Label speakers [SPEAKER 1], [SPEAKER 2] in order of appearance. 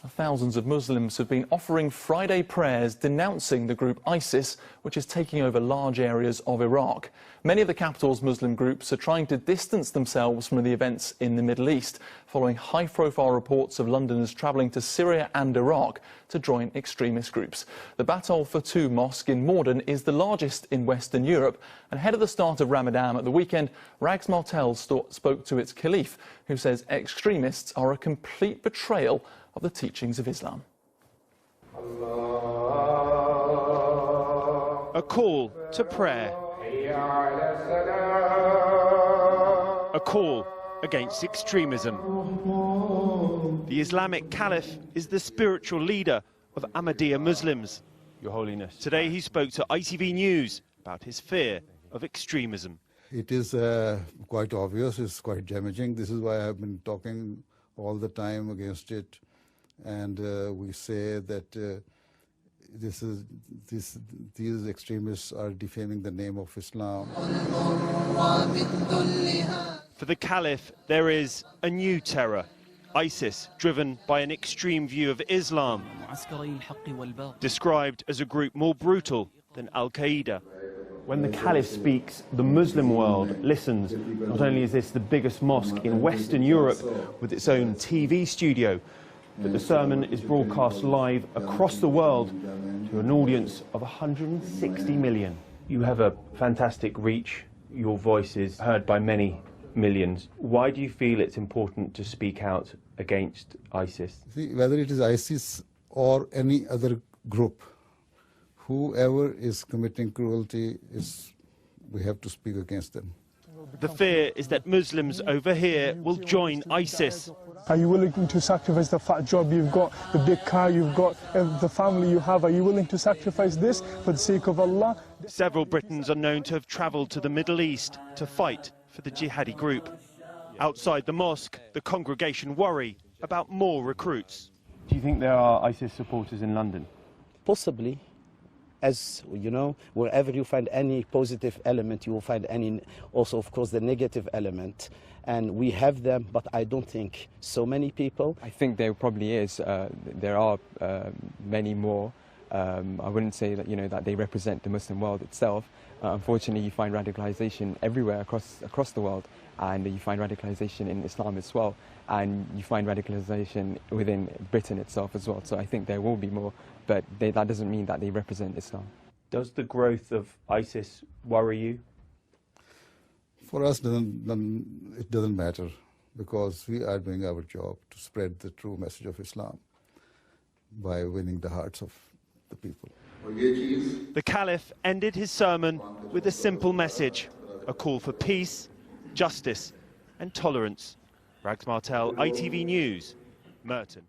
[SPEAKER 1] Thousands of Muslims have been offering Friday prayers denouncing the group ISIS, which is taking over large areas of Iraq. Many of the capital's Muslim groups are trying to distance themselves from the events in the Middle East, following high-profile reports of Londoners travelling to Syria and Iraq to join extremist groups. The Batol Fatou Mosque in Morden is the largest in Western Europe, and ahead of the start of Ramadan at the weekend, Rags Martel spoke to its caliph, who says extremists are a complete betrayal of the teachings of Islam.
[SPEAKER 2] A call to prayer. A call against extremism. The Islamic Caliph is the spiritual leader of Ahmadiyah Muslims.
[SPEAKER 3] Your Holiness.
[SPEAKER 2] Today he spoke to ITV News about his fear of extremism.
[SPEAKER 4] It is quite obvious, it's quite damaging. This is why I've been talking all the time against it. And we say that these extremists are defaming the name of Islam.
[SPEAKER 2] For the Caliph, there is a new terror. ISIS, driven by an extreme view of Islam, described as a group more brutal than Al-Qaeda.
[SPEAKER 3] When the Caliph speaks, the Muslim world listens. Not only is this the biggest mosque in Western Europe with its own TV studio, but the sermon is broadcast live across the world to an audience of 160 million. You have a fantastic reach. Your voice is heard by many millions. Why do you feel it's important to speak out against ISIS?
[SPEAKER 4] See, whether it is ISIS or any other group, whoever is committing cruelty, we have to speak against them.
[SPEAKER 2] The fear is that Muslims over here will join ISIS.
[SPEAKER 5] Are you willing to sacrifice the fat job you've got, the big car you've got, the family you have? Are you willing to sacrifice this for the sake of Allah?
[SPEAKER 2] Several Britons are known to have travelled to the Middle East to fight for the jihadi group. Outside the mosque, the congregation worry about more recruits.
[SPEAKER 3] Do you think there are ISIS supporters in London?
[SPEAKER 6] Possibly. As you know, wherever you find any positive element, you will find also, of course, the negative element. And we have them, but I don't think so many people.
[SPEAKER 7] I think there probably is. There are many more. I wouldn't say that, that they represent the Muslim world itself. Unfortunately, you find radicalization everywhere across the world, and you find radicalization in Islam as well, and you find radicalization within Britain itself as well. So I think there will be more, but that doesn't mean that they represent Islam.
[SPEAKER 3] Does the growth of ISIS worry you?
[SPEAKER 4] For us, it doesn't matter, because we are doing our job to spread the true message of Islam by winning the hearts of the people.
[SPEAKER 2] The Caliph ended his sermon with a simple message, a call for peace, justice and tolerance. Rags Martel, ITV News, Merton.